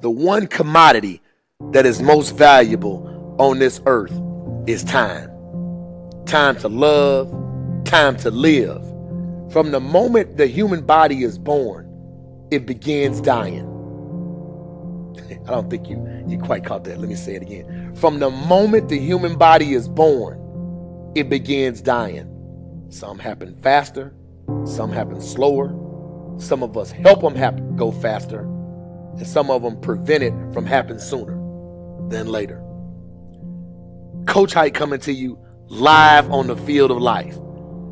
The one commodity that is most valuable on this earth is time. Time to love, time to live. From the moment the human body is born, it begins dying. I don't think you quite caught that. Let me say it again. From the moment the human body is born, it begins dying. Some happen faster, some happen slower. Some of us help them go faster, and some of them prevent it from happening sooner than later. Coach Hike coming to you live on the field of life.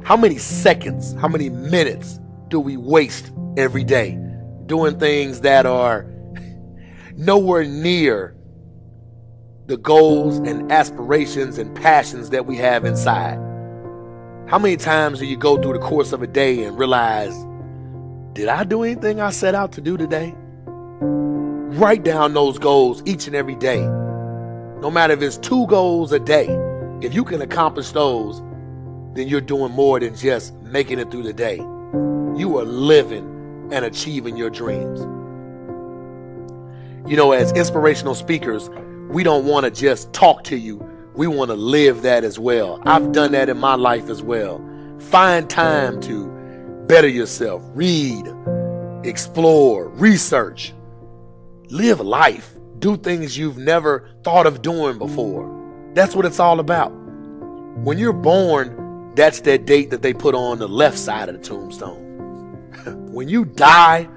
How many seconds, how many minutes do we waste every day doing things that are nowhere near the goals and aspirations and passions that we have inside? How many times do you go through the course of a day and realize, did I do anything I set out to do today? Write down those goals each and every day. No matter if it's 2 goals a day, if you can accomplish those, then you're doing more than just making it through the day. You are living and achieving your dreams. You know, as inspirational speakers, we don't want to just talk to you. We want to live that as well. I've done that in my life as well. Find time to better yourself, read, explore, research, live life, do things you've never thought of doing before. That's what it's all about. When you're born, that's that date that they put on the left side of the tombstone. When you die,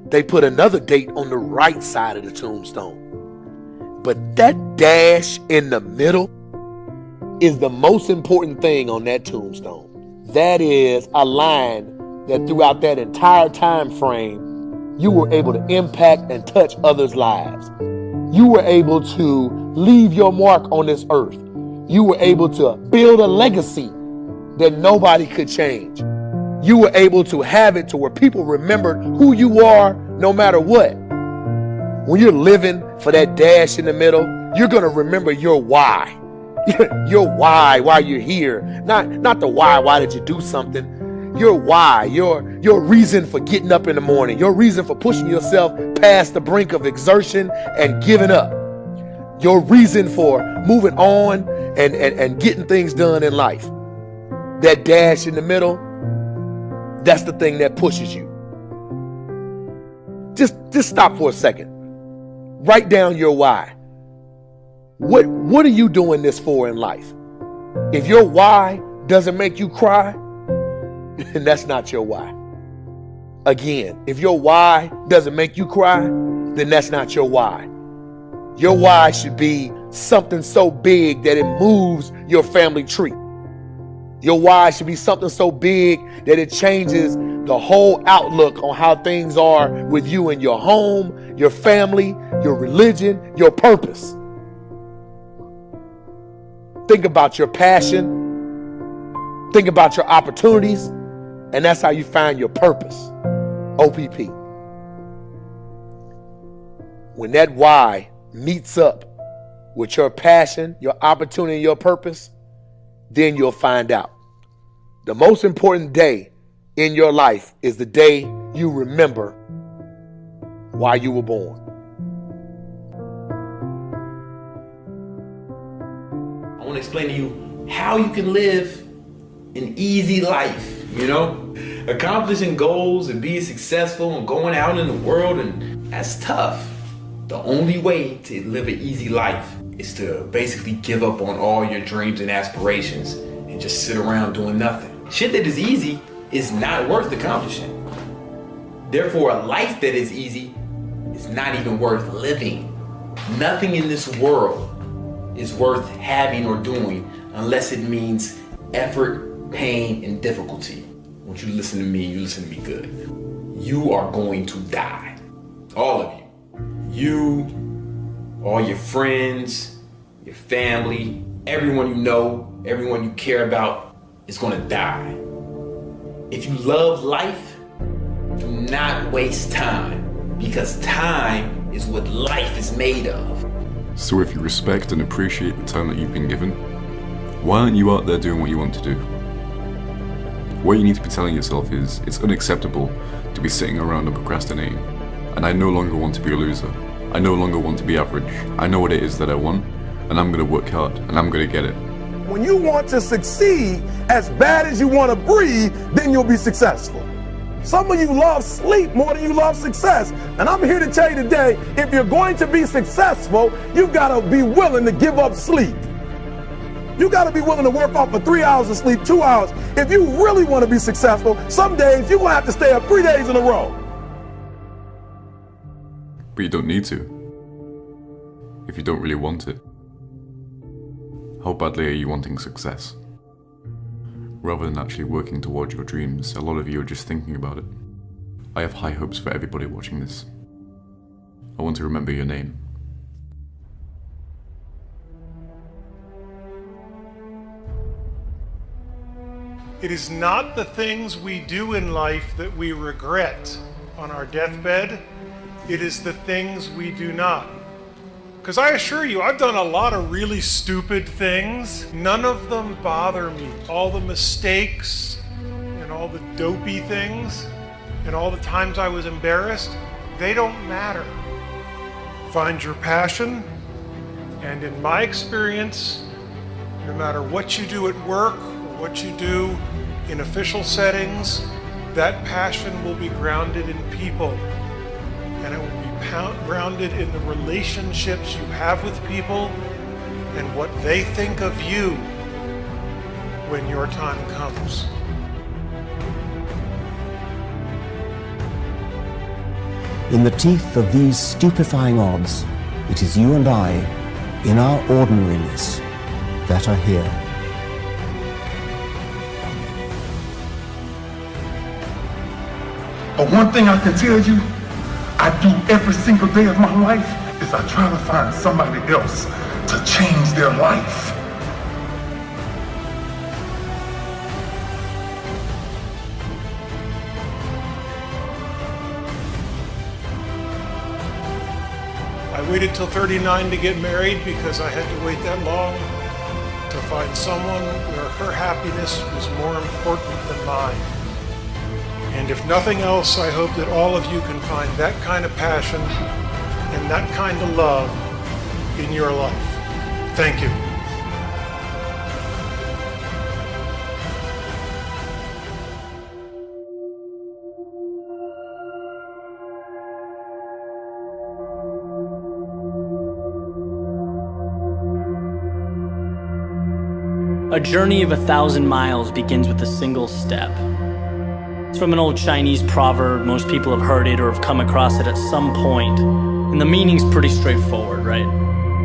they put another date on the right side of the tombstone. But that dash in the middle is the most important thing on that tombstone. That is a line that throughout that entire time frame, you were able to impact and touch others' lives. You were able to leave your mark on this earth. You were able to build a legacy that nobody could change. You were able to have it to where people remembered who you are no matter what. When you're living for that dash in the middle, you're going to remember your why. Your why you're here. Not the why did you do something? Your why, your reason for getting up in the morning, your reason for pushing yourself past the brink of exertion and giving up. Your reason for moving on and getting things done in life. That dash in the middle, that's the thing that pushes you. Just stop for a second. Write down your why. What are you doing this for in life? If your why doesn't make you cry, then that's not your why. Again, if your why doesn't make you cry, then that's not your why. Your why should be something so big that it moves your family tree. Your why should be something so big that it changes the whole outlook on how things are with you and your home, your family, your religion, your purpose. Think about your passion. Think about your opportunities. And that's how you find your purpose. OPP. When that why meets up with your passion, your opportunity, your purpose, then you'll find out. The most important day in your life is the day you remember why you were born. I want to explain to you how you can live an easy life, accomplishing goals and being successful and going out in the world, and that's tough. The only way to live an easy life is to basically give up on all your dreams and aspirations and just sit around doing nothing. Shit that is easy is not worth accomplishing. Therefore, a life that is easy is not even worth living. Nothing in this world is worth having or doing unless it means effort, pain, and difficulty. When you listen to me, you listen to me good. You are going to die. All of you. You, all your friends, your family, everyone you know, everyone you care about is going to die. If you love life, do not waste time, because time is what life is made of. So if you respect and appreciate the time that you've been given, why aren't you out there doing what you want to do? What you need to be telling yourself is, it's unacceptable to be sitting around and procrastinating, and I no longer want to be a loser. I no longer want to be average. I know what it is that I want, and I'm gonna work hard, and I'm gonna get it. When you want to succeed as bad as you want to breathe, then you'll be successful. Some of you love sleep more than you love success. And I'm here to tell you today, if you're going to be successful, you've got to be willing to give up sleep. You got to be willing to work off for 3 hours of sleep, 2 hours. If you really want to be successful, some days you're going to have to stay up 3 days in a row. But you don't need to. If you don't really want it. How badly are you wanting success? Rather than actually working towards your dreams, a lot of you are just thinking about it. I have high hopes for everybody watching this. I want to remember your name. It is not the things we do in life that we regret on our deathbed. It is the things we do not. Because I assure you, I've done a lot of really stupid things. None of them bother me. All the mistakes and all the dopey things and all the times I was embarrassed, they don't matter. Find your passion, and in my experience, no matter what you do at work or what you do in official settings, that passion will be grounded in people, and it will be grounded in the relationships you have with people and what they think of you when your time comes. In the teeth of these stupefying odds, it is you and I, in our ordinariness, that are here. But one thing I can tell you, I do every single day of my life is I try to find somebody else to change their life. I waited till 39 to get married because I had to wait that long to find someone where her happiness was more important than mine. And if nothing else, I hope that all of you can find that kind of passion and that kind of love in your life. Thank you. A journey of 1,000 miles begins with a single step. It's from an old Chinese proverb. Most people have heard it or have come across it at some point. And the meaning's pretty straightforward, right?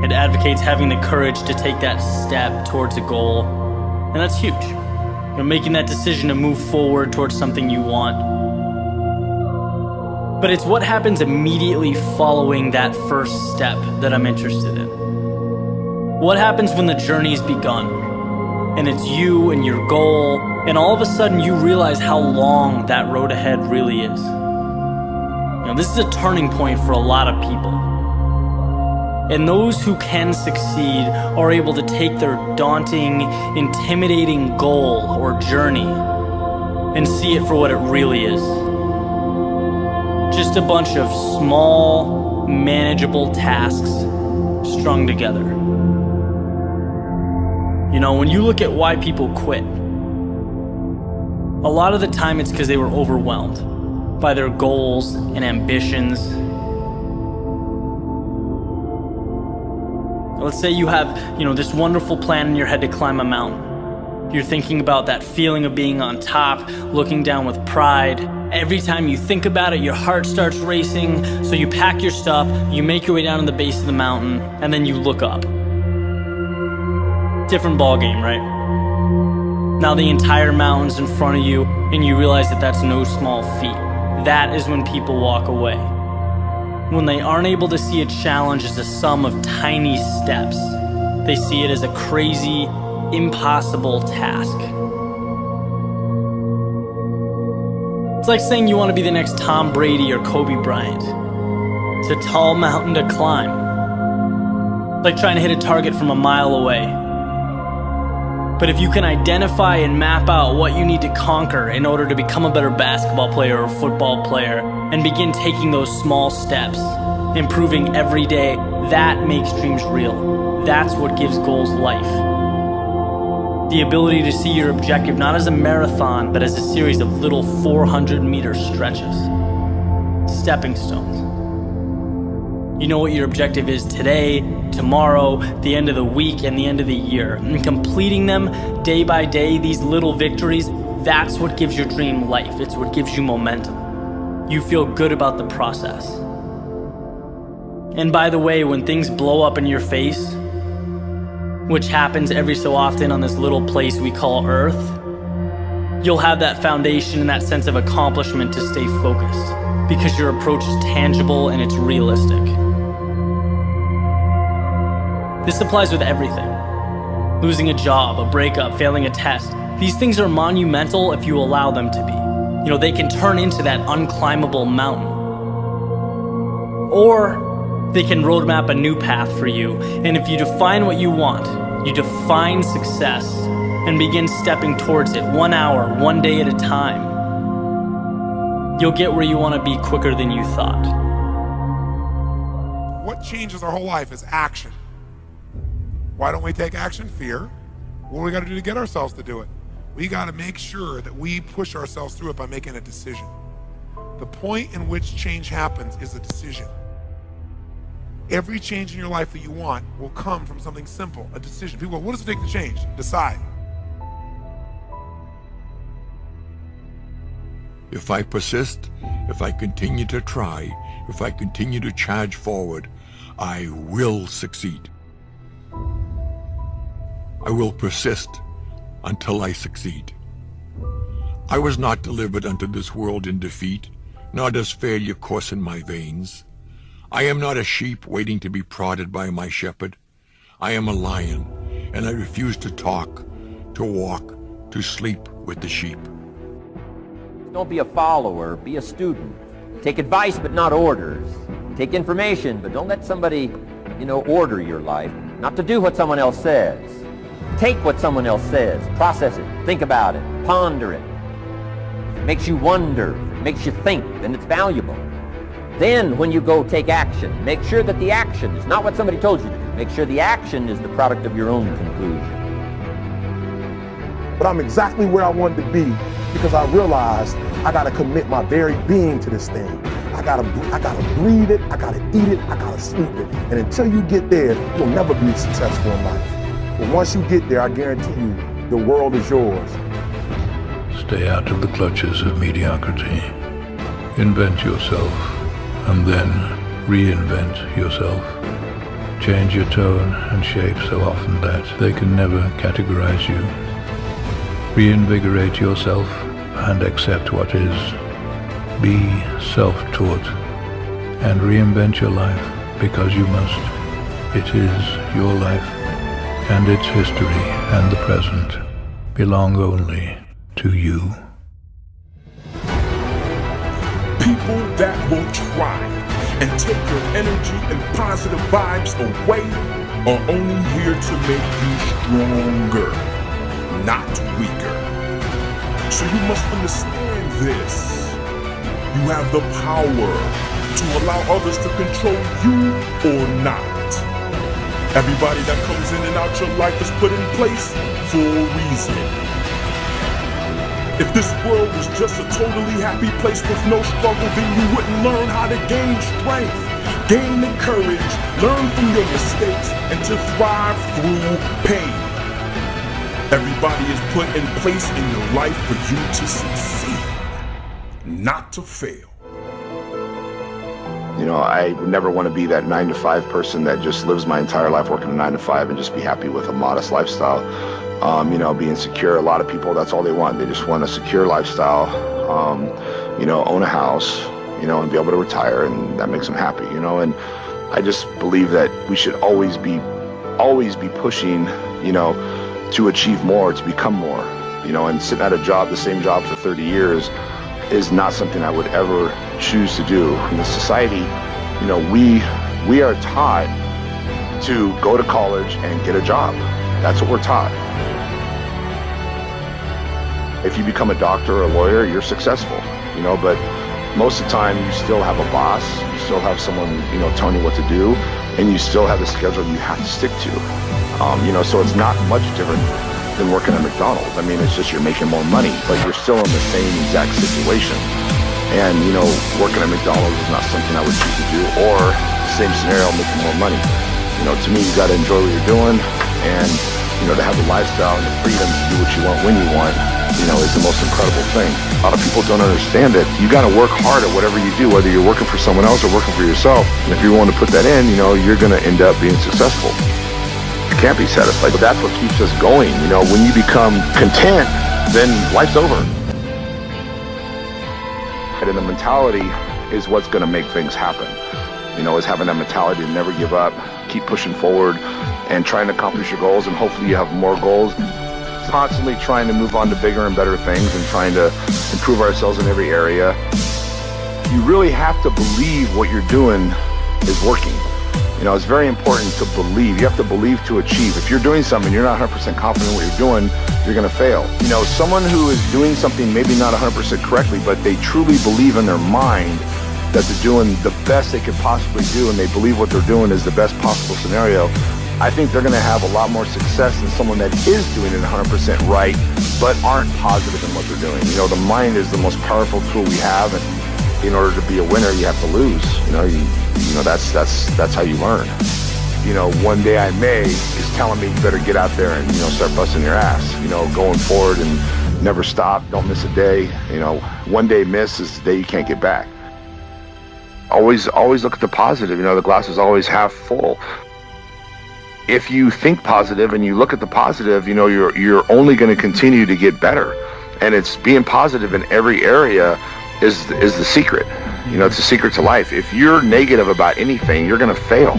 It advocates having the courage to take that step towards a goal. And that's huge. You're making that decision to move forward towards something you want. But it's what happens immediately following that first step that I'm interested in. What happens when the journey's begun? And it's you and your goal, and all of a sudden you realize how long that road ahead really is. This is a turning point for a lot of people. And those who can succeed are able to take their daunting, intimidating goal or journey and see it for what it really is. Just a bunch of small, manageable tasks strung together. When you look at why people quit, a lot of the time it's because they were overwhelmed by their goals and ambitions. Let's say you have, this wonderful plan in your head to climb a mountain. You're thinking about that feeling of being on top, looking down with pride. Every time you think about it, your heart starts racing. So you pack your stuff, you make your way down to the base of the mountain, and then you look up. Different ball game, right? Now the entire mountain's in front of you, and you realize that that's no small feat. That is when people walk away. When they aren't able to see a challenge as a sum of tiny steps, they see it as a crazy, impossible task. It's like saying you want to be the next Tom Brady or Kobe Bryant. It's a tall mountain to climb. It's like trying to hit a target from a mile away. But if you can identify and map out what you need to conquer in order to become a better basketball player or football player and begin taking those small steps, improving every day, that makes dreams real. That's what gives goals life. The ability to see your objective not as a marathon, but as a series of little 400-meter stretches. Stepping stones. You know what your objective is today, tomorrow, the end of the week, and the end of the year. And completing them day by day, these little victories, that's what gives your dream life. It's what gives you momentum. You feel good about the process. And by the way, when things blow up in your face, which happens every so often on this little place we call Earth, you'll have that foundation and that sense of accomplishment to stay focused, because your approach is tangible and it's realistic. This applies with everything. Losing a job, a breakup, failing a test. These things are monumental if you allow them to be. You know, they can turn into that unclimbable mountain. Or they can roadmap a new path for you. And if you define what you want, you define success and begin stepping towards it 1 hour, 1 day at a time, you'll get where you want to be quicker than you thought. What changes our whole life is action. Why don't we take action? Fear. What do we got to do to get ourselves to do it? We got to make sure that we push ourselves through it by making a decision. The point in which change happens is a decision. Every change in your life that you want will come from something simple, a decision. People go, what does it take to change? Decide. If I persist, if I continue to try, if I continue to charge forward, I will succeed. I will persist until I succeed. I was not delivered unto this world in defeat, nor does failure course in my veins. I am not a sheep waiting to be prodded by my shepherd. I am a lion, and I refuse to talk, to walk, to sleep with the sheep. Don't be a follower, be a student. Take advice, but not orders. Take information, but don't let somebody, order your life. Not to do what someone else says. Take what someone else says, process it, think about it, ponder it. If it makes you wonder, if it makes you think, then it's valuable. Then when you go take action, make sure that the action is not what somebody told you to do. Make sure the action is the product of your own conclusion. But I'm exactly where I wanted to be because I realized I got to commit my very being to this thing. I gotta breathe it, I gotta eat it, I gotta sleep it. And until you get there, you'll never be successful in life. But once you get there, I guarantee you, the world is yours. Stay out of the clutches of mediocrity. Invent yourself, and then reinvent yourself. Change your tone and shape so often that they can never categorize you. Reinvigorate yourself and accept what is. Be self-taught and reinvent your life because you must. It is your life, and its history and the present belong only to you. People that will try and take your energy and positive vibes away are only here to make you stronger, not weaker. So you must understand this. You have the power to allow others to control you or not. Everybody that comes in and out your life is put in place for a reason. If this world was just a totally happy place with no struggle, then you wouldn't learn how to gain strength, gain the courage, learn from your mistakes, and to thrive through pain. Everybody is put in place in your life for you to succeed, not to fail. I would never want to be that 9-to-5 person that just lives my entire life working a 9-to-5 and just be happy with a modest lifestyle. Being secure. A lot of people, that's all they want. They just want a secure lifestyle, own a house, and be able to retire, and that makes them happy, and I just believe that we should always be pushing, to achieve more, to become more, and sitting at a job, the same job for 30 years is not something I would ever choose to do. In this society, we are taught to go to college and get a job. That's what we're taught. If you become a doctor or a lawyer, you're successful, but most of the time you still have a boss, you still have someone, telling you what to do, and you still have a schedule you have to stick to. So it's not much different than working at McDonald's. I mean, it's just you're making more money, but you're still in the same exact situation. And, working at McDonald's is not something I would choose to do, or same scenario, making more money. To me, you got to enjoy what you're doing, and, to have the lifestyle and the freedom to do what you want when you want, is the most incredible thing. A lot of people don't understand that you got to work hard at whatever you do, whether you're working for someone else or working for yourself. And if you're willing to put that in, you're going to end up being successful. You can't be satisfied, but that's what keeps us going. When you become content, then life's over. And the mentality is what's going to make things happen. Is having that mentality to never give up, keep pushing forward, and trying to accomplish your goals, and hopefully you have more goals. Constantly trying to move on to bigger and better things and trying to improve ourselves in every area. You really have to believe what you're doing is working. It's very important to believe. You have to believe to achieve. If you're doing something, you're not 100% confident in what you're doing, you're going to fail. Someone who is doing something maybe not 100% correctly, but they truly believe in their mind that they're doing the best they could possibly do, and they believe what they're doing is the best possible scenario, I think they're going to have a lot more success than someone that is doing it 100% right, but aren't positive in what they're doing. The mind is the most powerful tool we have, and in order to be a winner, you have to lose. That's how you learn. One day I may is telling me you better get out there and start busting your ass. Going forward and never stop. Don't miss a day. One day miss is the day you can't get back. Always look at the positive. The glass is always half full. If you think positive and you look at the positive, you're only going to continue to get better. And it's being positive in every area is the secret. It's the secret to life. If you're negative about anything, you're going to fail,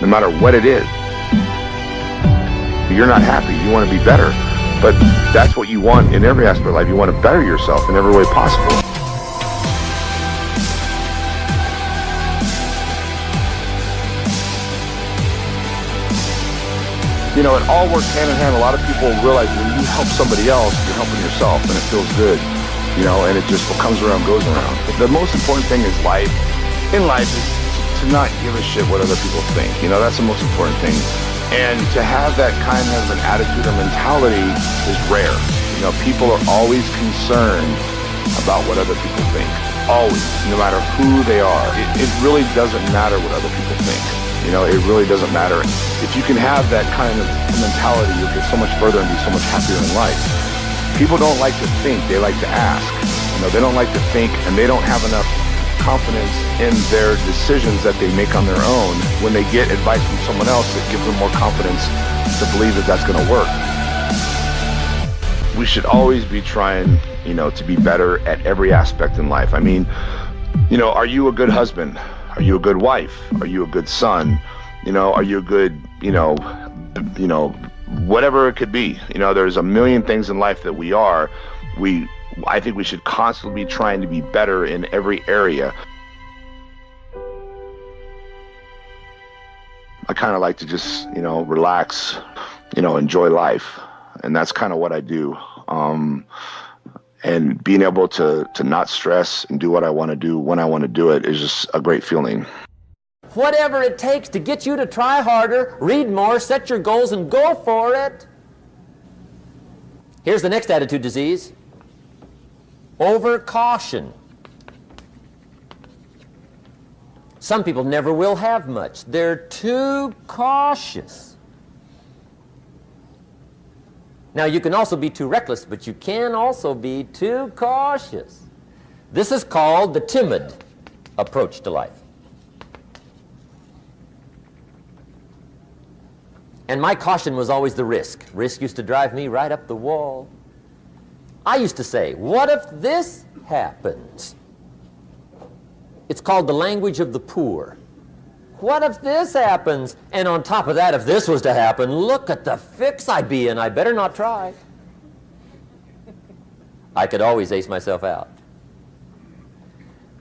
no matter what it is. You're not happy. You want to be better. But that's what you want in every aspect of life. You want to better yourself in every way possible. It all works hand in hand. A lot of people realize when you help somebody else, you're helping yourself, and it feels good, and it just what comes around goes around. The most important thing is life. In life is to not give a shit what other people think. That's the most important thing. And to have that kind of an attitude or mentality is rare. People are always concerned about what other people think. Always, no matter who they are. It really doesn't matter what other people think. It really doesn't matter. If you can have that kind of mentality, you'll get so much further and be so much happier in life. People don't like to think, they like to ask. They don't like to think, and they don't have enough confidence in their decisions that they make on their own. When they get advice from someone else, it gives them more confidence to believe that that's going to work. We should always be trying, to be better at every aspect in life. I mean, are you a good husband? Are you a good wife? Are you a good son? Are you a good, whatever it could be. There's a million things in life that we are. I think we should constantly be trying to be better in every area. I kind of like to just, relax, enjoy life. And that's kind of what I do. And being able to not stress and do what I want to do when I want to do it is just a great feeling. Whatever it takes to get you to try harder, read more, set your goals, and go for it. Here's the next attitude disease. Overcaution. Some people never will have much. They're too cautious. Now, you can also be too reckless, but you can also be too cautious. This is called the timid approach to life. And my caution was always the risk. Risk used to drive me right up the wall. I used to say, what if this happens? It's called the language of the poor. What if this happens? And on top of that, if this was to happen, look at the fix I'd be in. I better not try. I could always ace myself out.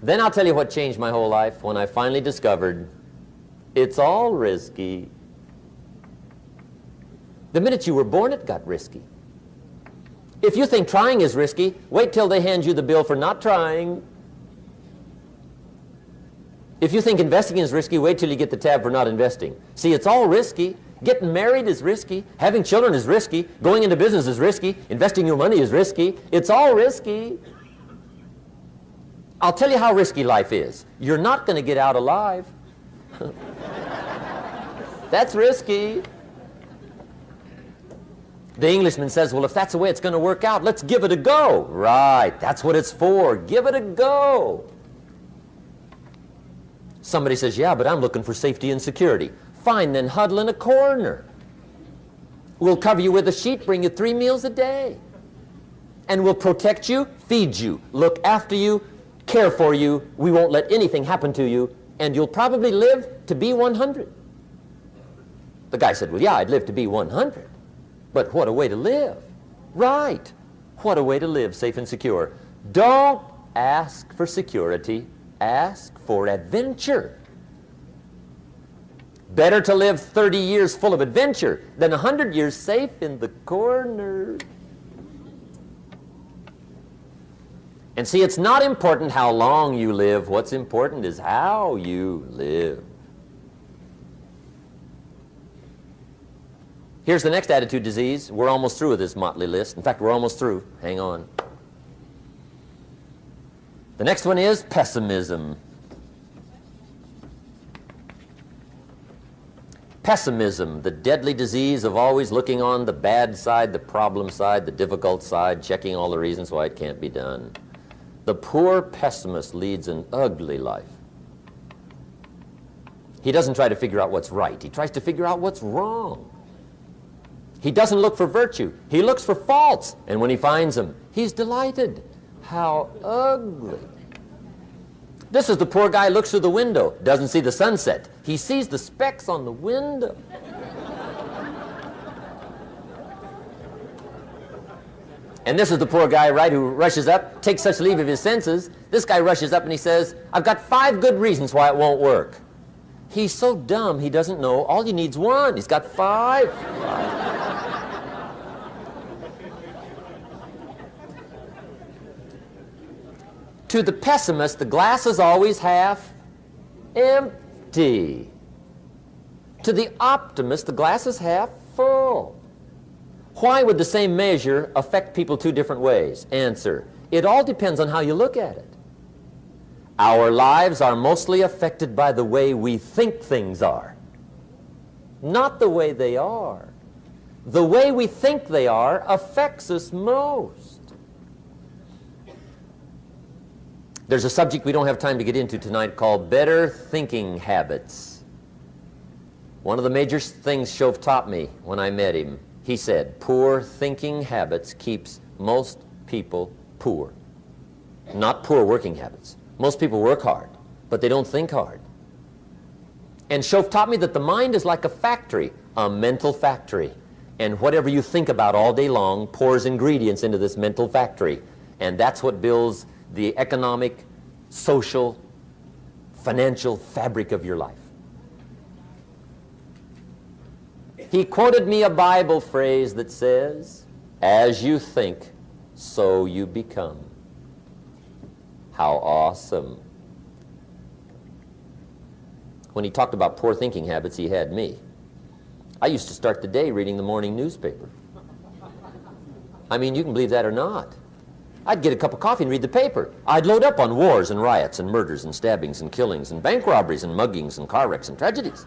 Then I'll tell you what changed my whole life when I finally discovered it's all risky. The minute you were born, it got risky. If you think trying is risky, wait till they hand you the bill for not trying. If you think investing is risky, wait till you get the tab for not investing. See, it's all risky. Getting married is risky. Having children is risky. Going into business is risky. Investing your money is risky. It's all risky. I'll tell you how risky life is. You're not going to get out alive. That's risky. The Englishman says, well, if that's the way it's going to work out, let's give it a go. Right, that's what it's for. Give it a go. Somebody says, yeah, but I'm looking for safety and security. Fine, then huddle in a corner. We'll cover you with a sheet, bring you 3 meals a day. And we'll protect you, feed you, look after you, care for you. We won't let anything happen to you, and you'll probably live to be 100. The guy said, well, yeah, I'd live to be 100. But what a way to live. Right. What a way to live, safe and secure. Don't ask for security. Ask for adventure. Better to live 30 years full of adventure than 100 years safe in the corner. And see, it's not important how long you live. What's important is how you live. Here's the next attitude disease. We're almost through with this motley list. In fact, we're almost through. Hang on. The next one is pessimism. Pessimism, the deadly disease of always looking on the bad side, the problem side, the difficult side, checking all the reasons why it can't be done. The poor pessimist leads an ugly life. He doesn't try to figure out what's right. He tries to figure out what's wrong. He doesn't look for virtue. He looks for faults. And when he finds them, he's delighted. How ugly. This is the poor guy who looks through the window, doesn't see the sunset. He sees the specks on the window. And this is the poor guy, right, who rushes up, takes such leave of his senses. This guy rushes up and he says, I've got 5 good reasons why it won't work. He's so dumb he doesn't know all you need's 1. He's got 5. To the pessimist, the glass is always half empty. To the optimist, the glass is half full. Why would the same measure affect people 2 different ways? Answer, it all depends on how you look at it. Our lives are mostly affected by the way we think things are, not the way they are. The way we think they are affects us most. There's a subject we don't have time to get into tonight called better thinking habits. One of the major things Shove taught me when I met him, he said, poor thinking habits keeps most people poor. Not poor working habits. Most people work hard, but they don't think hard. And Shove taught me that the mind is like a factory, a mental factory. And whatever you think about all day long pours ingredients into this mental factory. And that's what builds the economic, social, financial fabric of your life. He quoted me a Bible phrase that says, as you think, so you become. How awesome. When he talked about poor thinking habits, he had me. I used to start the day reading the morning newspaper. I mean, you can believe that or not. I'd get a cup of coffee and read the paper. I'd load up on wars and riots and murders and stabbings and killings and bank robberies and muggings and car wrecks and tragedies.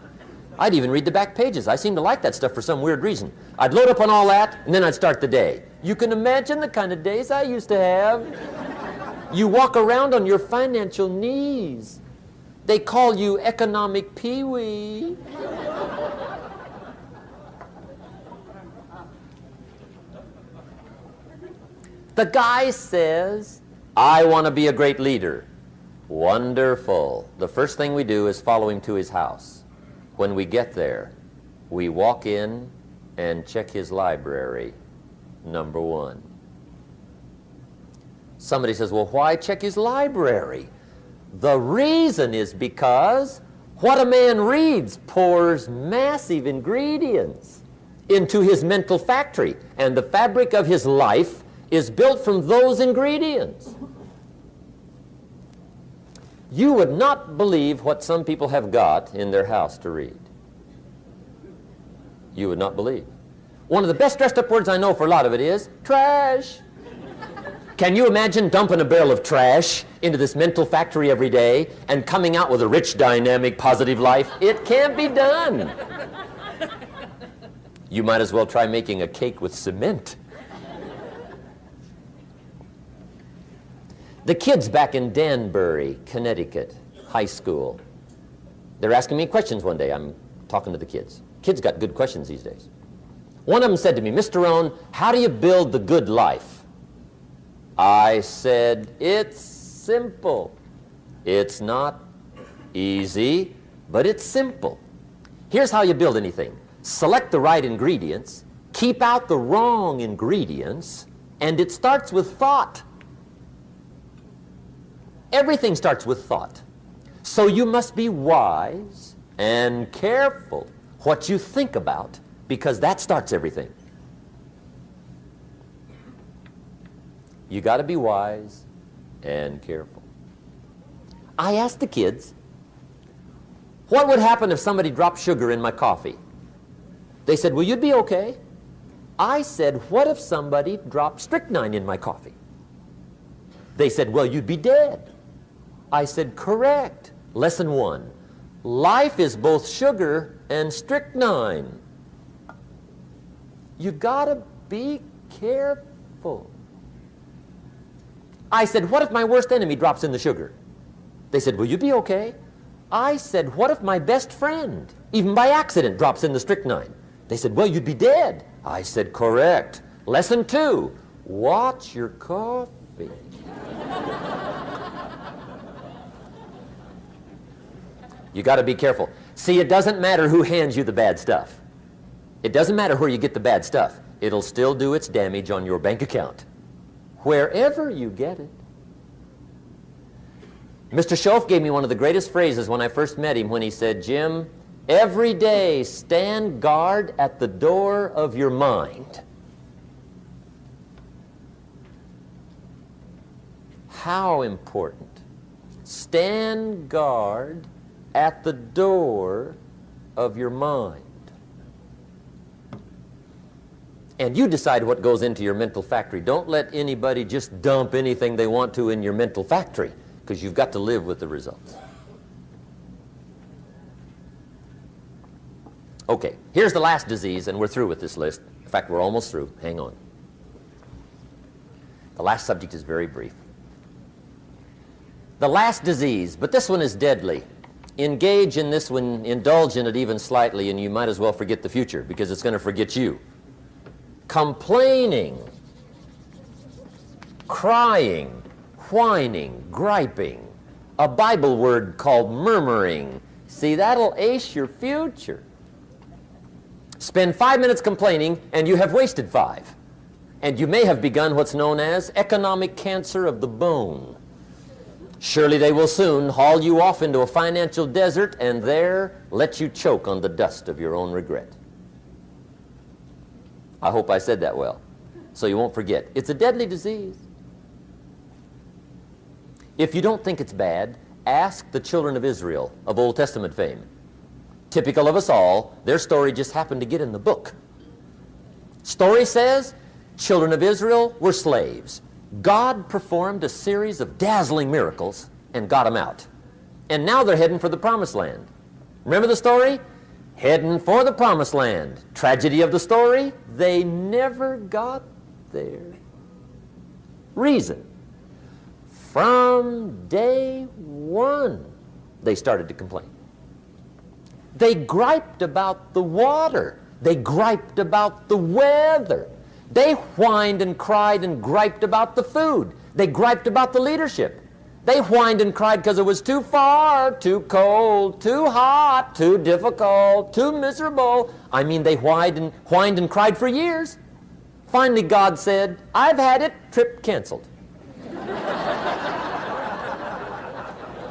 I'd even read the back pages. I seem to like that stuff for some weird reason. I'd load up on all that, and then I'd start the day. You can imagine the kind of days I used to have. You walk around on your financial knees. They call you economic peewee. The guy says, I want to be a great leader. Wonderful. The first thing we do is follow him to his house. When we get there, we walk in and check his library, number 1. Somebody says, well, why check his library? The reason is because what a man reads pours massive ingredients into his mental factory, and the fabric of his life is built from those ingredients. You would not believe what some people have got in their house to read. You would not believe. One of the best dressed up words I know for a lot of it is trash. Can you imagine dumping a barrel of trash into this mental factory every day and coming out with a rich, dynamic, positive life? It can't be done. You might as well try making a cake with cement. The kids back in Danbury, Connecticut, high school, they're asking me questions one day. I'm talking to the kids. Kids got good questions these days. One of them said to me, Mr. Rohn, how do you build the good life? I said, it's simple. It's not easy, but it's simple. Here's how you build anything. Select the right ingredients, keep out the wrong ingredients, and it starts with thought. Everything starts with thought. So you must be wise and careful what you think about, because that starts everything. You got to be wise and careful. I asked the kids, what would happen if somebody dropped sugar in my coffee? They said, well, you'd be okay. I said, what if somebody dropped strychnine in my coffee? They said, well, you'd be dead. I said, correct. Lesson 1. Life is both sugar and strychnine. You gotta be careful. I said, what if my worst enemy drops in the sugar? They said, will you be okay? I said, what if my best friend, even by accident, drops in the strychnine? They said, well, you'd be dead. I said, correct. Lesson 2, watch your coffee. You got to be careful. See, it doesn't matter who hands you the bad stuff. It doesn't matter where you get the bad stuff. It'll still do its damage on your bank account, wherever you get it. Mr. Schoaf gave me one of the greatest phrases when I first met him when he said, Jim, every day stand guard at the door of your mind. How important. Stand guard at the door of your mind. And you decide what goes into your mental factory. Don't let anybody just dump anything they want to in your mental factory, because you've got to live with the results. Okay, here's the last disease, and we're through with this list. In fact, we're almost through. Hang on. The last subject is very brief. The last disease, but this one is deadly. Engage in this one, indulge in it even slightly, and you might as well forget the future, because it's going to forget you. Complaining, crying, whining, griping, a Bible word called murmuring. See, that'll ace your future. Spend 5 minutes complaining, and you have wasted 5. And you may have begun what's known as economic cancer of the bone. Surely they will soon haul you off into a financial desert and there let you choke on the dust of your own regret. I hope I said that well, so you won't forget. It's a deadly disease. If you don't think it's bad, ask the children of Israel of Old Testament fame. Typical of us all, their story just happened to get in the book. Story says, children of Israel were slaves. God performed a series of dazzling miracles and got them out. And now they're heading for the promised land. Remember the story? Heading for the promised land. Tragedy of the story, they never got there. Reason. From day one, they started to complain. They griped about the water. They griped about the weather. They whined and cried and griped about the food. They griped about the leadership. They whined and cried because it was too far, too cold, too hot, too difficult, too miserable. I mean, they whined and cried for years. Finally, God said, I've had it, trip canceled.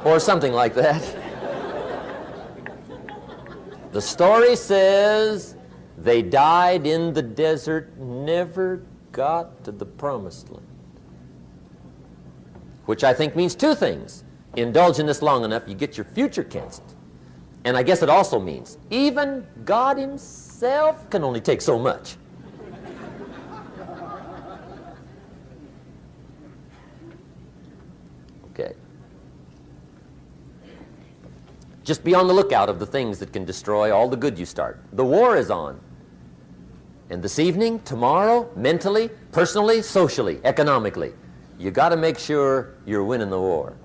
Or something like that. The story says they died in the desert, never got to the promised land. Which I think means two things. Indulge in this long enough, you get your future canceled. And I guess it also means even God himself can only take so much. Okay. Just be on the lookout of the things that can destroy all the good you start. The war is on. And this evening, tomorrow, mentally, personally, socially, economically, you got to make sure you're winning the war.